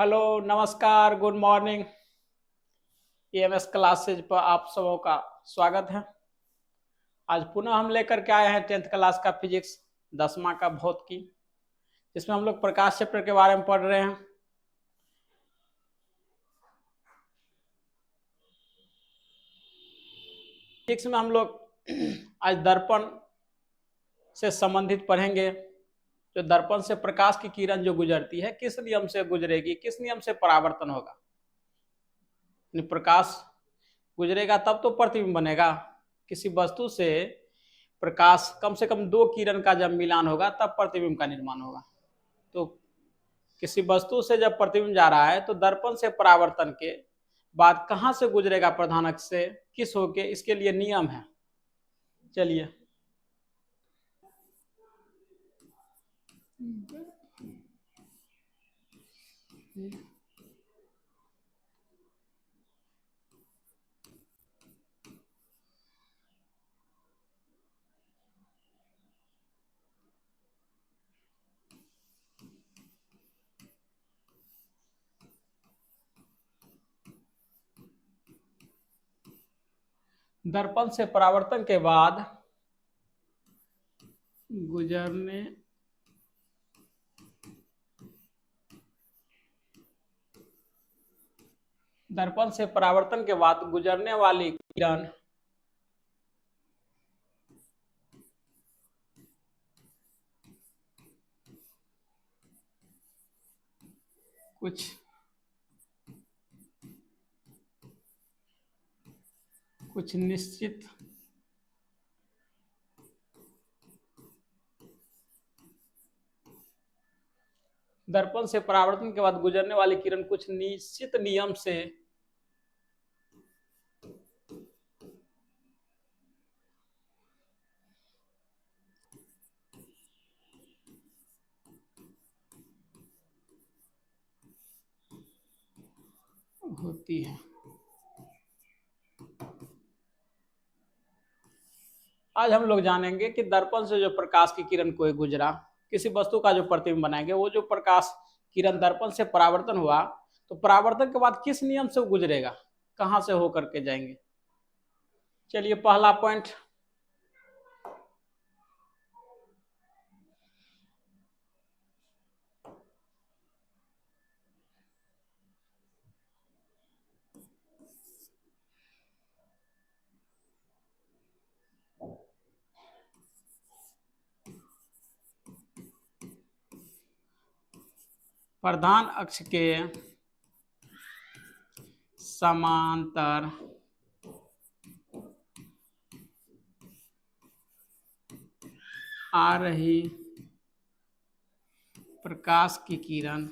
Hello, नमस्कार, good morning. EMS classes पर आप सबों का स्वागत है। आज पुनः हम लेकर के आए हैं 10th क्लास का फिजिक्स 10वां का भौतिकी, जिसमें हम लोग प्रकाश चक्र के बारे में पढ़ रहे हैं। फिजिक्स में हम लोग आज दर्पण से संबंधित पढ़ेंगे। जो दर्पण से प्रकाश की किरण जो गुजरती है, किस नियम से गुजरेगी, किस नियम से परावर्तन होगा। प्रकाश गुजरेगा तब तो प्रतिबिंब बनेगा। किसी वस्तु से प्रकाश कम से कम 2 किरण का जब मिलान होगा तब प्रतिबिंब का निर्माण होगा। तो किसी वस्तु से जब प्रतिबिंब जा रहा है तो दर्पण से परावर्तन के बाद कहां से गुजरेगा, प्रधान अक्ष से किस होके, इसके लिए नियम है। चलिए दर्पण से परावर्तन के बाद गुजरने दर्पण से परावर्तन के बाद गुजरने वाली किरण कुछ निश्चित दर्पण से परावर्तन के बाद गुजरने वाली किरण कुछ निश्चित नियम से होती है। आज हम लोग जानेंगे कि दर्पण से जो प्रकाश की किरण कोई गुजरा, किसी वस्तु का जो प्रतिबिंब बनाएंगे, वो जो प्रकाश किरण दर्पण से परावर्तन हुआ तो परावर्तन के बाद किस नियम से गुजरेगा, कहां से होकर के जाएंगे। चलिए पहला पॉइंट, प्रधान अक्ष के समांतर आ रही प्रकाश की किरण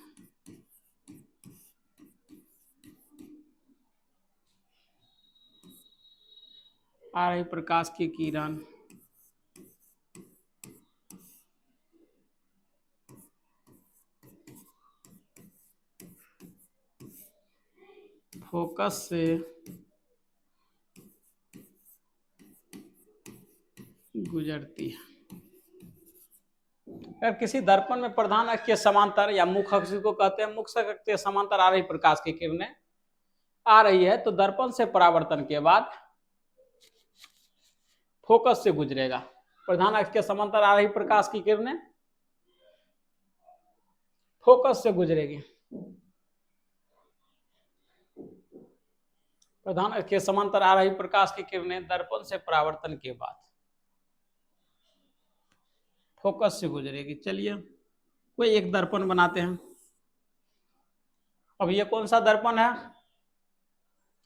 फोकस से गुजरती है। अगर किसी दर्पण में प्रधान अक्ष के समांतर या मुख्य अक्ष को कहते हैं, मुख्य अक्ष के समांतर आ रही प्रकाश की किरणें आ रही है तो दर्पण से परावर्तन के बाद फोकस से गुजरेगा। प्रधान अक्ष के समांतर आ रही प्रकाश की किरणें फोकस से गुजरेगी। प्रधान अक्ष के समांतर आ रही प्रकाश की किरणें दर्पण से परावर्तन के बाद फोकस से गुजरेगी। चलिए कोई एक दर्पण बनाते हैं। अब ये कौन सा दर्पण है?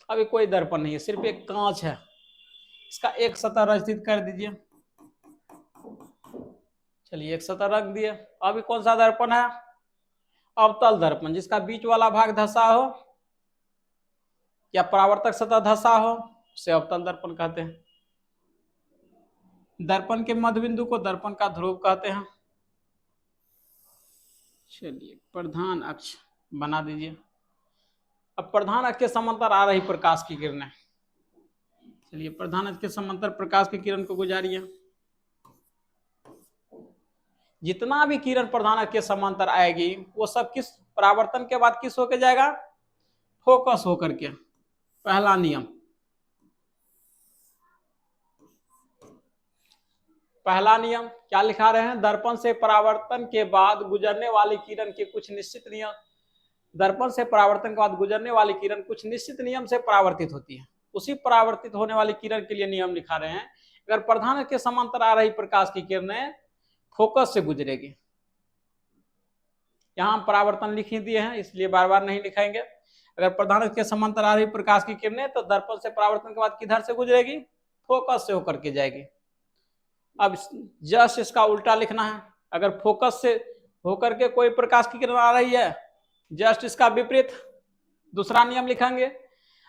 अभी कोई दर्पण नहीं है, सिर्फ एक कांच है। इसका एक सतह रचित कर दीजिए। चलिए एक सतह रख दिए। अभी कौन सा दर्पण है? अवतल दर्पण, जिसका बीच वाला भाग धंसा हो या परावर्तक सतह धंसा हो उसे अवतल दर्पण कहते हैं। दर्पण के मध्य बिंदु को दर्पण का ध्रुव कहते हैं। चलिए प्रधान अक्ष बना दीजिए। अब प्रधान अक्ष के समांतर आ रही प्रकाश की किरणें, चलिए प्रधान अक्ष के समांतर प्रकाश की किरण को गुजारिए। जितना भी किरण प्रधान अक्ष के समांतर आएगी वो सब किस परावर्तन के बाद किस होके जाएगा, फोकस होकर के। पहला नियम, पहला नियम क्या लिखा रहे हैं, दर्पण से परावर्तन के बाद गुजरने वाली किरण के कुछ निश्चित नियम, दर्पण से परावर्तन के बाद गुजरने वाली किरण कुछ निश्चित नियम से परावर्तित होती है। उसी परावर्तित होने वाली किरण के लिए नियम लिखा रहे हैं, अगर प्रधान के समांतर आ रही प्रकाश की किरणें फोकस से गुजरेगी। यहां परावर्तन लिख ही दिए हैं, इसलिए बार बार नहीं लिखाएंगे। अगर प्रधान के समांतर आ रही प्रकाश की किरणें तो दर्पण से परावर्तन के बाद किधर से गुजरेगी, फोकस से होकर के जाएगी। अब जस्ट इसका उल्टा लिखना है, अगर फोकस से होकर के कोई प्रकाश की किरण आ रही है, जस्ट इसका विपरीत दूसरा नियम लिखेंगे,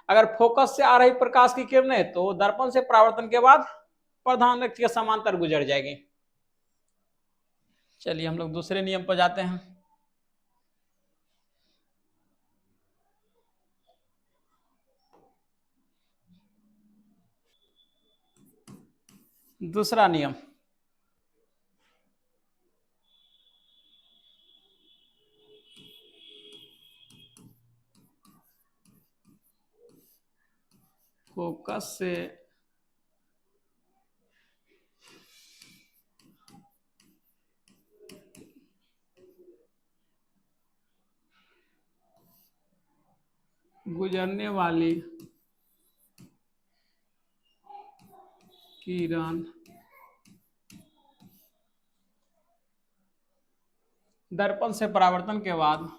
अगर फोकस से आ रही प्रकाश की किरणें तो दर्पण से परावर्तन के बाद प्रधान के समांतर गुजर जाएगी। चलिए हम लोग दूसरे नियम पर जाते हैं। दूसरा नियम, फोकस से गुजरने वाली किरण दर्पण से परावर्तन के बाद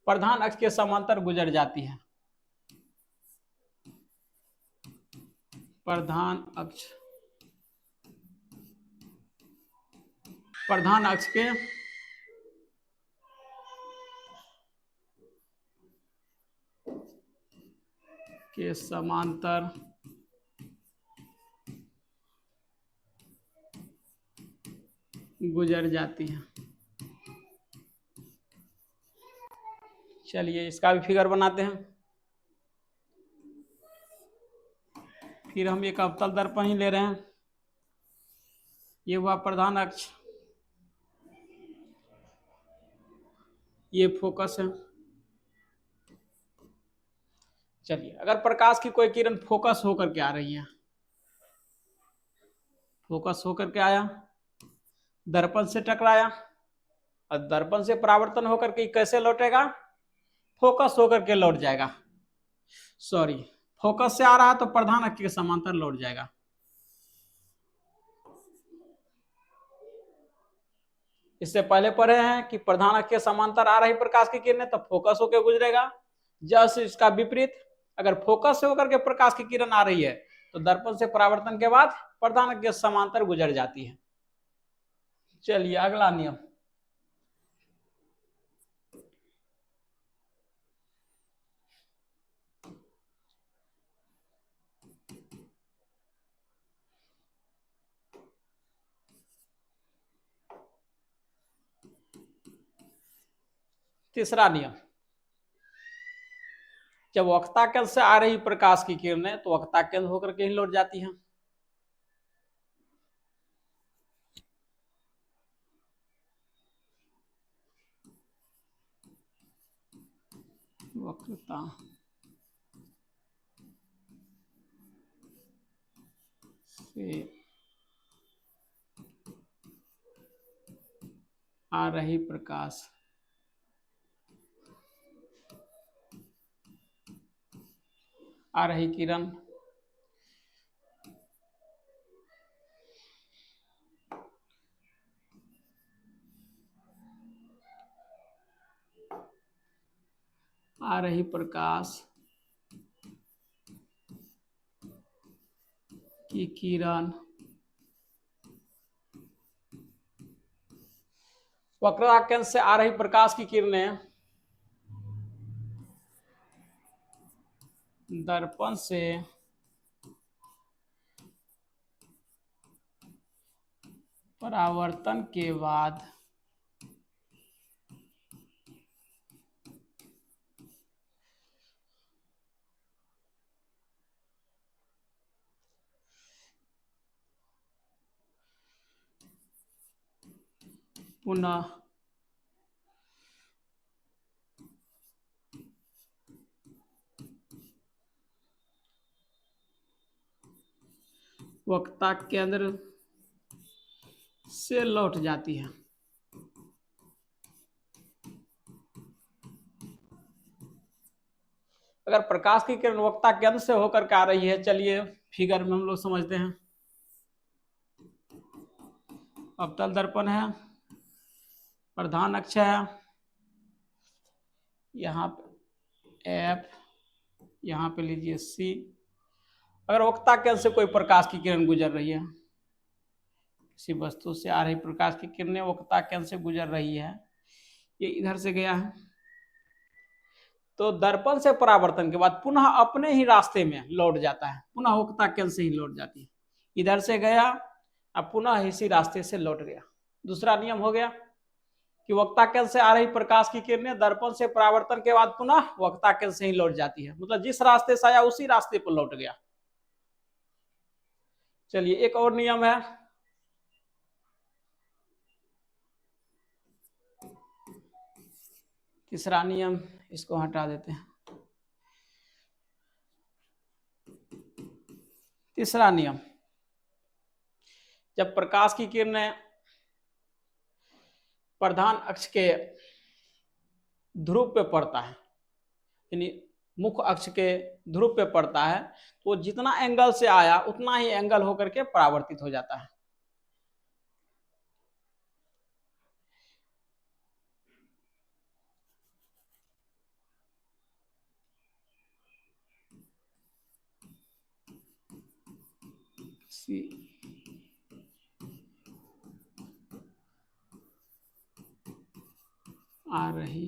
प्रधान अक्ष के समांतर गुजर जाती है। प्रधान अक्ष के समांतर गुजर जाती है। चलिए इसका भी फिगर बनाते हैं। फिर हम एक अवतल दर्पण ही ले रहे हैं, ये हुआ प्रधान अक्ष, ये फोकस है। चलिए अगर प्रकाश की कोई किरण फोकस होकर के आ रही है, फोकस होकर के आया, दर्पण से टकराया और दर्पण से परावर्तन होकर के कैसे लौटेगा, फोकस होकर के लौट जाएगा। सॉरी, फोकस से आ रहा तो प्रधान अक्ष के समांतर लौट जाएगा। इससे पहले पढ़े हैं कि प्रधान अक्ष के समांतर आ रही प्रकाश की किरणें तब फोकस होकर गुजरेगा। जस्ट इसका विपरीत, अगर फोकस से होकर के प्रकाश की किरण आ रही है तो दर्पण से परावर्तन के बाद प्रधान अक्ष के समांतर गुजर जाती है। चलिए अगला नियम, तीसरा नियम, जब वक्रता केंद्र से आ रही प्रकाश की किरणें तो वक्रता केंद्र होकर के ही लौट जाती हैं। वक्रता से आ रही प्रकाश आ रही किरण आ रही प्रकाश की किरण वक्रता केंद्र से आ रही प्रकाश की किरणें दर्पण से परावर्तन के बाद पुनः वक्ता केंद्र से लौट जाती है। अगर प्रकाश की किरण वक्ता केंद्र से होकर के आ रही है, चलिए फिगर में हम लोग समझते हैं। अवतल दर्पण है, प्रधान अक्ष है, यहाँ पे एफ, यहाँ पे लीजिए सी। अगर वक्ता केंद्र से कोई प्रकाश की किरण गुजर रही है, किसी वस्तु से आ रही प्रकाश की किरणें वक्ता केंद्र से गुजर रही है, ये इधर से गया है, तो दर्पण से परावर्तन के बाद पुनः अपने ही रास्ते में लौट जाता है, पुनः वक्ता केंद्र से ही लौट जाती है। इधर से गया, अब पुनः इसी रास्ते से लौट गया। दूसरा नियम हो गया कि वक्ता केंद्र से आ रही प्रकाश की किरणें दर्पण से परावर्तन के बाद पुनः वक्ता केंद्र से ही लौट जाती है, मतलब जिस रास्ते से आया उसी रास्ते पर लौट गया। चलिए एक और नियम है, तीसरा नियम, इसको हटा देते हैं। तीसरा नियम, जब प्रकाश की किरणें प्रधान अक्ष के ध्रुव पे पड़ता है, यानी मुख्य अक्ष के ध्रुव पे पड़ता है, तो जितना एंगल से आया उतना ही एंगल होकर के परावर्तित हो जाता है। आ रही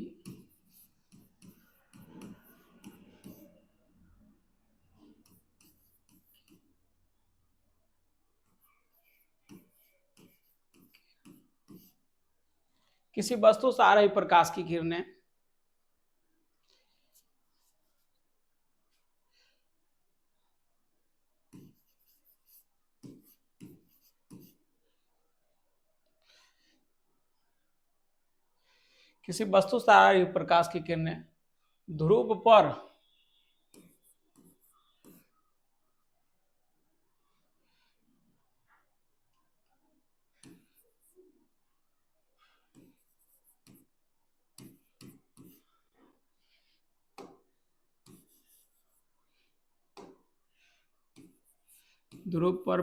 किसी वस्तु से आ रही प्रकाश की किरणें किसी वस्तु से आ रही प्रकाश की किरणें ध्रुव पर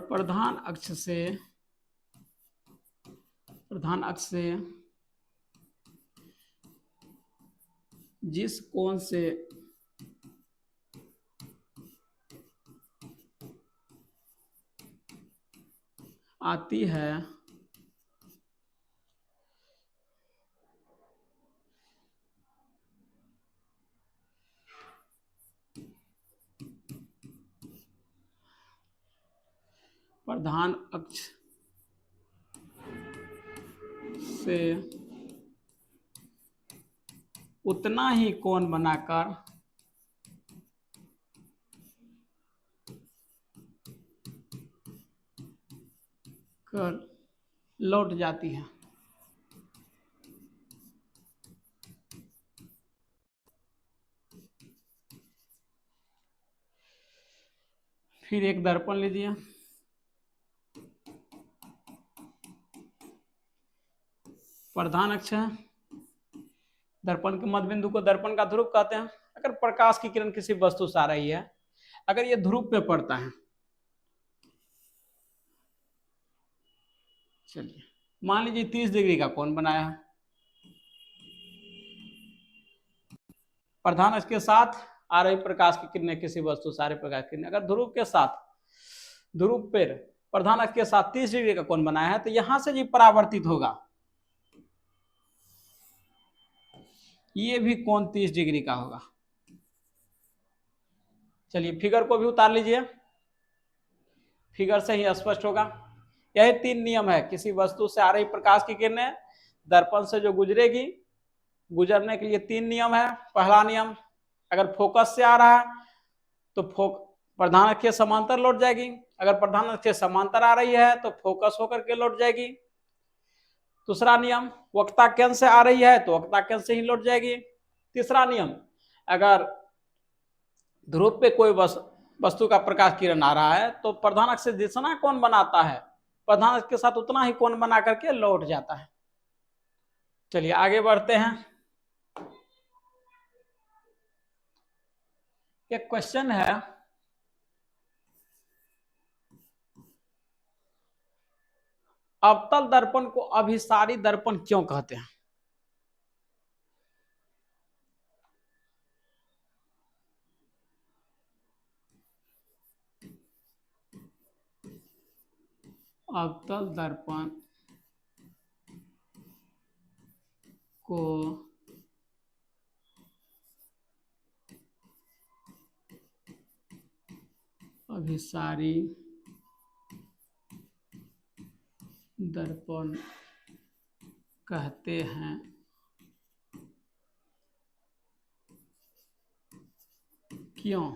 प्रधान अक्ष से जिस कोण से आती है प्रधान अक्ष से उतना ही कोण बनाकर लौट जाती है। फिर एक दर्पण लीजिए, प्रधान अक्ष है, दर्पण के मध्य बिंदु को दर्पण का ध्रुव कहते हैं। अगर प्रकाश की किरण किसी वस्तु से आ रही है, अगर ये ध्रुव पे पड़ता है, चलिए मान लीजिए 30 डिग्री का कोण बनाया है, प्रधान अक्ष के साथ आ रही प्रकाश की किरणें किसी वस्तु से आ रही प्रकाश की किरणें अगर ध्रुव के साथ, ध्रुव पर प्रधान अक्ष के साथ 30 डिग्री का कोण बनाया है, तो यहां से जो परावर्तित होगा ये भी कोण 30 डिग्री का होगा। चलिए फिगर को भी उतार लीजिए, फिगर से ही स्पष्ट होगा। यही 3 नियम है, किसी वस्तु से आ रही प्रकाश की किरणें दर्पण से जो गुजरेगी, गुजरने के लिए 3 नियम है। पहला नियम, अगर फोकस से आ रहा है तो प्रधान अक्ष के समांतर लौट जाएगी, अगर प्रधान अक्ष के समांतर आ रही है तो फोकस होकर के लौट जाएगी। दूसरा नियम, वक्रता केंद्र से आ रही है तो वक्रता केंद्र से ही लौट जाएगी। तीसरा नियम, अगर ध्रुव पे कोई वस्तु का प्रकाश किरण आ रहा है तो प्रधान अक्ष से जितना कोण बनाता है प्रधान अक्ष के साथ उतना ही कोण बना करके लौट जाता है। चलिए आगे बढ़ते हैं। एक क्वेश्चन है, अवतल दर्पण को अभिसारी दर्पण क्यों कहते हैं? अवतल दर्पण को अभिसारी दर्पण कहते हैं, क्यों?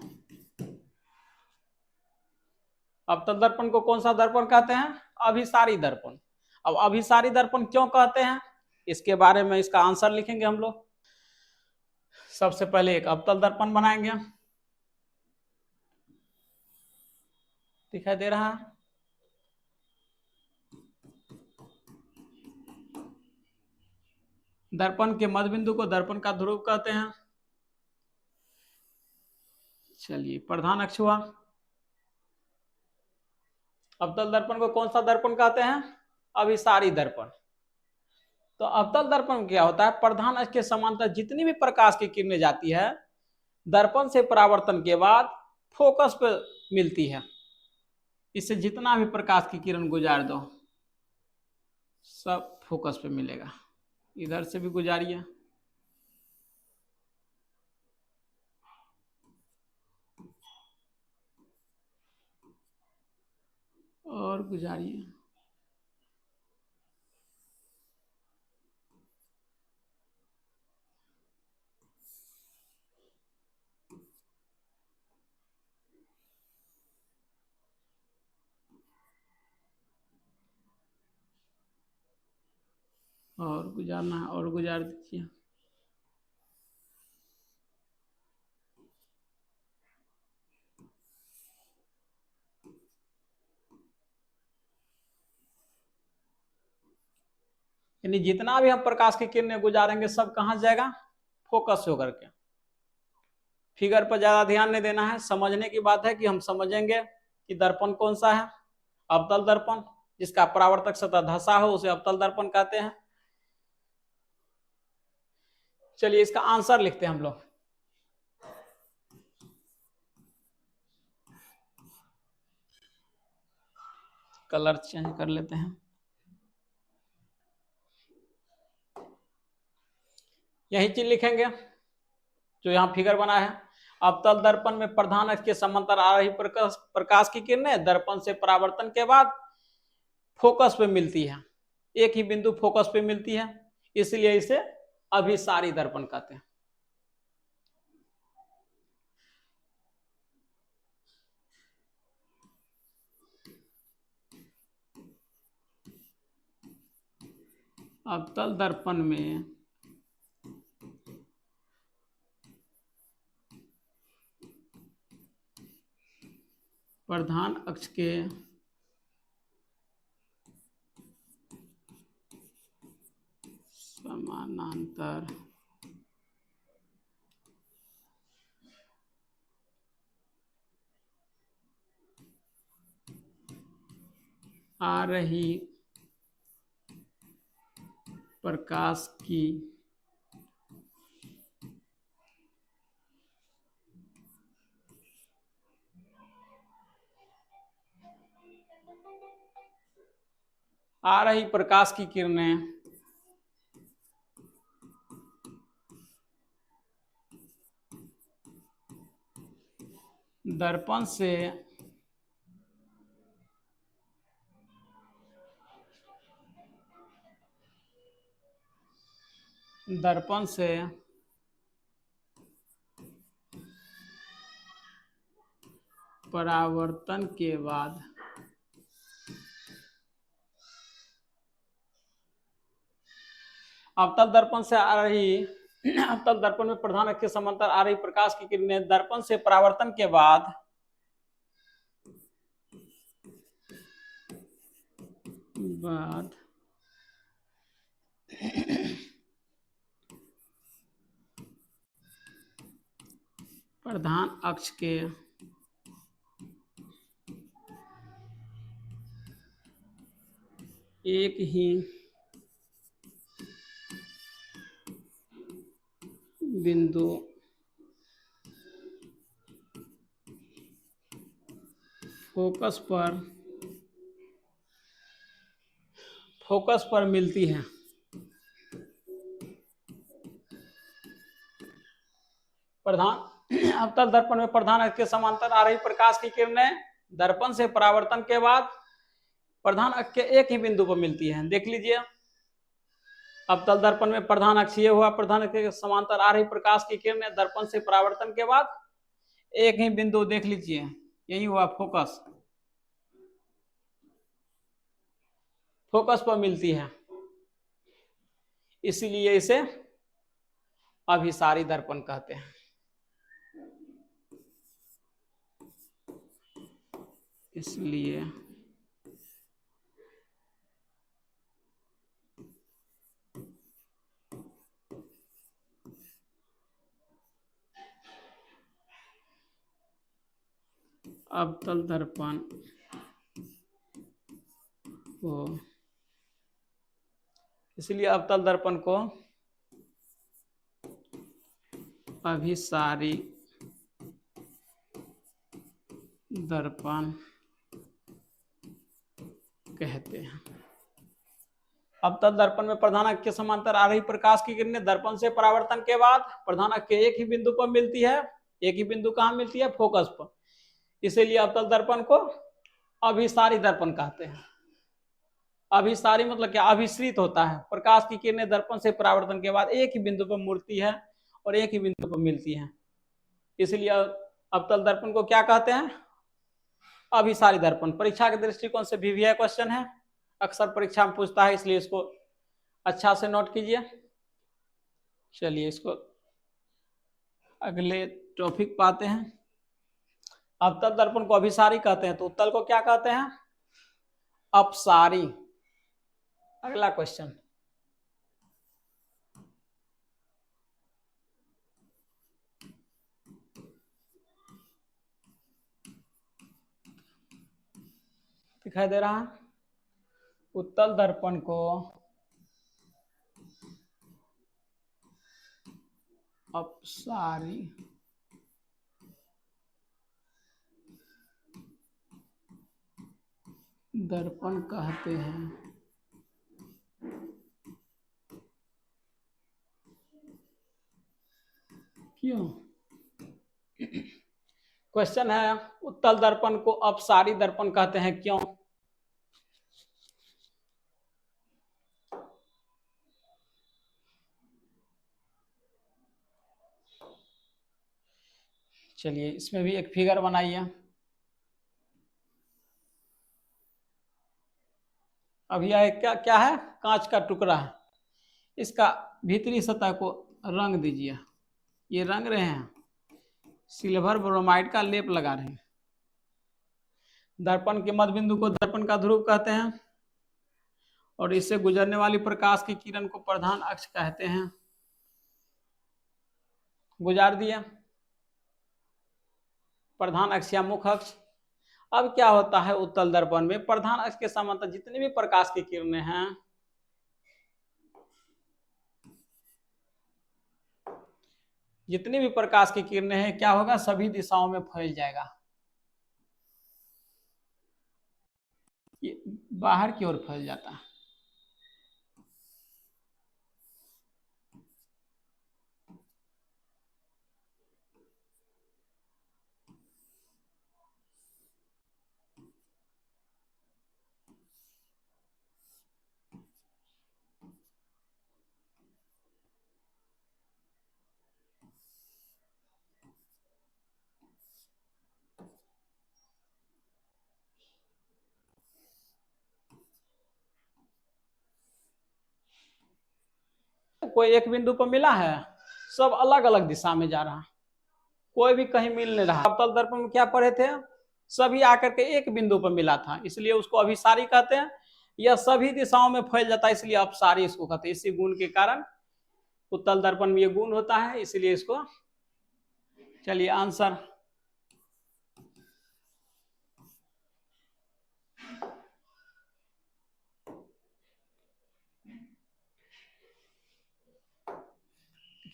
अवतल दर्पण को कौन सा दर्पण कहते हैं? अभिसारी दर्पण। अब अभिसारी दर्पण क्यों कहते हैं, इसके बारे में इसका आंसर लिखेंगे हम लोग। सबसे पहले एक अवतल दर्पण बनाएंगे, दिखाई दे रहा है। दर्पण के मध्य बिंदु को दर्पण का ध्रुव कहते हैं। चलिए प्रधान अक्ष हुआ। अवतल दर्पण को कौन सा दर्पण कहते हैं? अभिसारी दर्पण। तो अवतल दर्पण क्या होता है? प्रधान अक्ष के समांतर जितनी भी प्रकाश की किरणें जाती है दर्पण से परावर्तन के बाद फोकस पे मिलती है। इससे जितना भी प्रकाश की किरण गुजार दो सब फोकस पे मिलेगा। इधर से भी गुजारिए, और गुजारिए। और गुजारना है और गुजार दीजिए। यानी जितना भी हम प्रकाश की किरणें गुजारेंगे सब कहां जाएगा? फोकस होकर के। फिगर पर ज्यादा ध्यान नहीं देना है, समझने की बात है कि हम समझेंगे कि दर्पण कौन सा है। अवतल दर्पण, जिसका परावर्तक सतह धसा हो उसे अवतल दर्पण कहते हैं। चलिए इसका आंसर लिखते हैं हम लोग। कलर चेंज कर लेते हैं। यही चीज लिखेंगे जो यहाँ फिगर बना है। अवतल दर्पण में प्रधान अक्ष के समांतर आ रही प्रकाश की किरणें दर्पण से परावर्तन के बाद फोकस पे मिलती है, एक ही बिंदु फोकस पे मिलती है, इसलिए इसे अभिसारी दर्पण कहते हैं। अवतल दर्पण में प्रधान अक्ष के समानांतर आ रही प्रकाश की किरणें दर्पण से परावर्तन के बाद अवतल दर्पण से आ रही अवतल दर्पण में प्रधान अक्ष के समांतर आ रही प्रकाश की किरणें दर्पण से परावर्तन के बाद प्रधान अक्ष के एक ही बिंदु फोकस पर मिलती है। प्रधान अवतल दर्पण में प्रधान अक्ष के समांतर आ रही प्रकाश की किरणें दर्पण से परावर्तन के बाद प्रधान अक्ष के एक ही बिंदु पर मिलती है। देख लीजिए, अवतल दर्पण में प्रधान अक्ष ये हुआ, प्रधान अक्ष के समांतर आ रही प्रकाश की किरणें दर्पण से परावर्तन के बाद एक ही बिंदु, देख लीजिए, यही हुआ फोकस पर मिलती है, इसीलिए इसे अभिसारी दर्पण कहते हैं। इसलिए अवतल दर्पण को अभिसारी दर्पण कहते हैं। अवतल दर्पण में प्रधान अक्ष के समांतर आ रही प्रकाश की किरणें दर्पण से परावर्तन के बाद प्रधान अक्ष के एक ही बिंदु पर मिलती है। एक ही बिंदु कहाँ मिलती है? फोकस पर। इसीलिए अवतल दर्पण को अभिसारी दर्पण कहते हैं। अभिसारी मतलब क्या? अभिसरित होता है, प्रकाश की किरणें दर्पण से परावर्तन के बाद एक ही बिंदु पर मुड़ती है और एक ही बिंदु पर मिलती है, इसलिए अवतल दर्पण को क्या कहते हैं? अभिसारी दर्पण। परीक्षा के दृष्टिकोण से भी यह क्वेश्चन है, अक्सर परीक्षा में पूछता है, इसलिए इसको अच्छा से नोट कीजिए। चलिए इसको अगले टॉपिक पर आते हैं। अवतल दर्पण को अभिसारी कहते हैं, तो उत्तल को क्या कहते हैं? अपसारी। अगला क्वेश्चन, दिखाई दे रहा है? उत्तल दर्पण को अपसारी दर्पण कहते हैं। क्यों? क्वेश्चन है, उत्तल दर्पण को अपसारी दर्पण कहते हैं, क्यों? चलिए इसमें भी एक फिगर बनाइए। अब यह क्या क्या है? कांच का टुकड़ा है, इसका भीतरी सतह को रंग दीजिए। ये रंग रहे हैं, सिल्वर ब्रोमाइड का लेप लगा रहे हैं। दर्पण के मध्य बिंदु को दर्पण का ध्रुव कहते हैं और इससे गुजरने वाली प्रकाश की किरण को प्रधान अक्ष कहते हैं। गुजार दिया प्रधान अक्ष या मुख्य अक्ष। अब क्या होता है उत्तल दर्पण में? प्रधान अक्ष के समांतर जितनी भी प्रकाश की किरणें हैं, जितनी भी प्रकाश की किरणें हैं, क्या होगा? सभी दिशाओं में फैल जाएगा, ये बाहर की ओर फैल जाता है। कोई एक बिंदु पर मिला है, सब अलग अलग दिशा में जा रहा है, कोई भी कहीं मिल नहीं रहा। अवतल दर्पण में क्या पढ़े थे, सभी आकर के एक बिंदु पर मिला था, इसलिए उसको अभिसारी कहते हैं। यह सभी दिशाओं में फैल जाता है, इसलिए अपसारी इसको कहते हैं। इसी गुण के कारण उत्तल दर्पण में ये गुण होता है, इसलिए इसको। चलिए आंसर,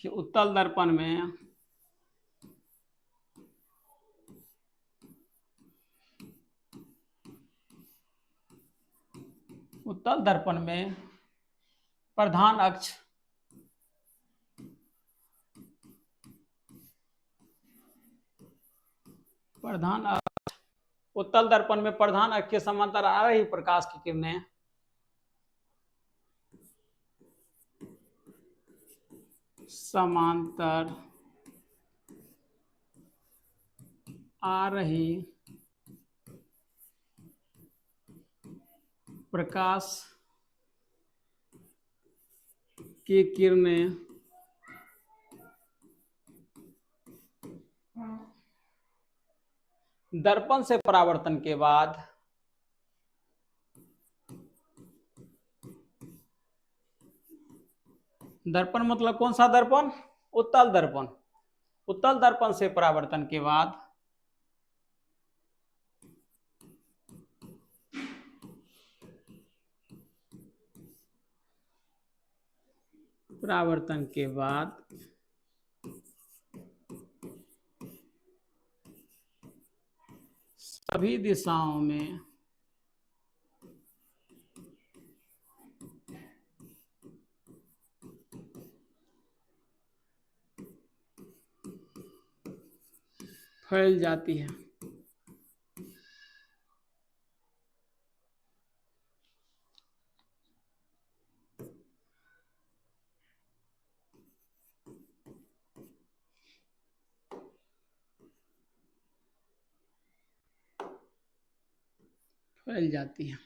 कि उत्तल दर्पण में प्रधान अक्ष उत्तल दर्पण में प्रधान अक्ष के समांतर आ रही प्रकाश की किरणें समांतर आ रही प्रकाश की किरणें दर्पण से परावर्तन के बाद दर्पण मतलब कौन सा दर्पण, उत्तल दर्पण। उत्तल दर्पण से परावर्तन के बाद सभी दिशाओं में फैल जाती है। फैल जाती है।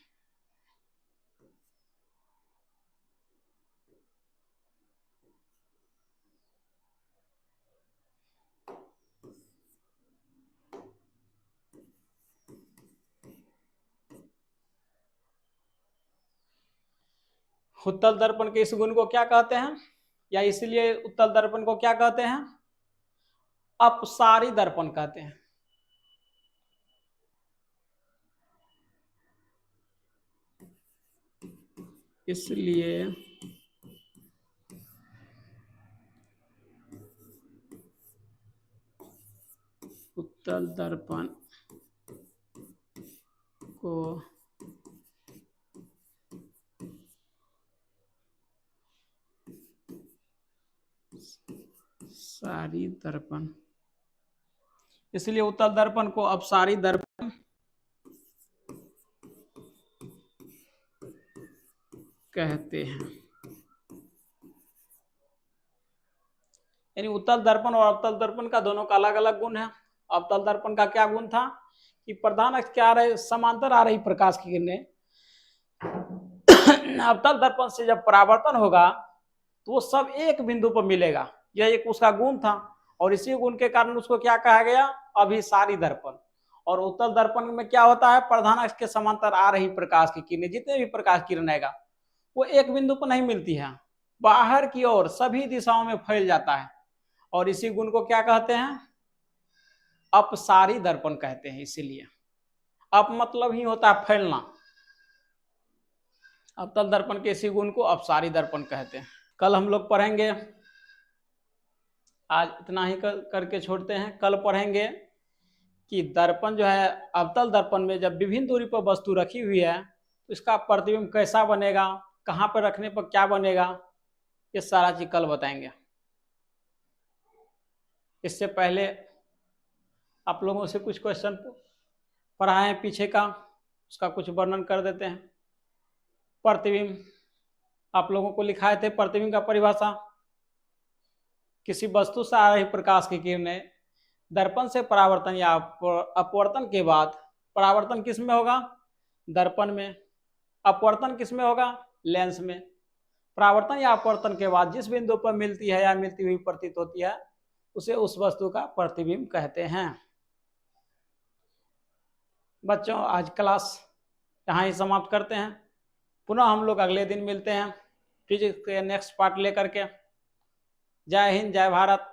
उत्तल दर्पण के इस गुण को क्या कहते हैं, या इसलिए उत्तल दर्पण को क्या कहते हैं, अपसारी दर्पण कहते हैं। इसलिए उत्तल दर्पण को सारी दर्पण, इसलिए उत्तल दर्पण को अपसारी दर्पण कहते हैं। यानी उत्तल दर्पण और अवतल दर्पण का दोनों का अलग अलग गुण है। अवतल दर्पण का क्या गुण था कि प्रधान अक्ष क्या आ रहे, समांतर आ रही प्रकाश की किरणें। अवतल दर्पण से जब परावर्तन होगा तो वो सब एक बिंदु पर मिलेगा, यह एक उसका गुण था, और इसी गुण के कारण उसको क्या कहा गया, अभिसारी दर्पण। और उत्तल दर्पण में क्या होता है, प्रधान अक्ष के समांतर आ रही प्रकाश की किरणें, जितने भी प्रकाश किरण आएगा वो एक बिंदु पर नहीं मिलती है, बाहर की ओर सभी दिशाओं में फैल जाता है, और इसी गुण को क्या कहते हैं, अपसारी दर्पण कहते हैं। इसीलिए अप मतलब ही होता है फैलना, अवतल दर्पण के इसी गुण को अपसारी दर्पण कहते हैं। कल हम लोग पढ़ेंगे, आज इतना ही करके छोड़ते हैं। कल पढ़ेंगे कि दर्पण जो है, अवतल दर्पण में जब विभिन्न दूरी पर वस्तु रखी हुई है तो इसका प्रतिबिंब कैसा बनेगा, कहाँ पर रखने पर क्या बनेगा, ये सारा चीज कल बताएंगे। इससे पहले आप लोगों से कुछ क्वेश्चन पढ़ाए हैं पीछे का, उसका कुछ वर्णन कर देते हैं। प्रतिबिंब आप लोगों को लिखाए थे, प्रतिबिंब का परिभाषा, किसी वस्तु से आ रही प्रकाश की किरणें दर्पण से परावर्तन या अपवर्तन के बाद, परावर्तन किस में होगा, दर्पण में, अपवर्तन किस में होगा, लेंस में। परावर्तन या अपवर्तन के बाद जिस बिंदु पर मिलती है या मिलती हुई प्रतीत होती है उसे उस वस्तु का प्रतिबिंब कहते हैं। बच्चों, आज क्लास यहाँ ही समाप्त करते हैं। पुनः हम लोग अगले दिन मिलते हैं फिजिक्स के नेक्स्ट पार्ट लेकर के। जय हिंद, जय भारत।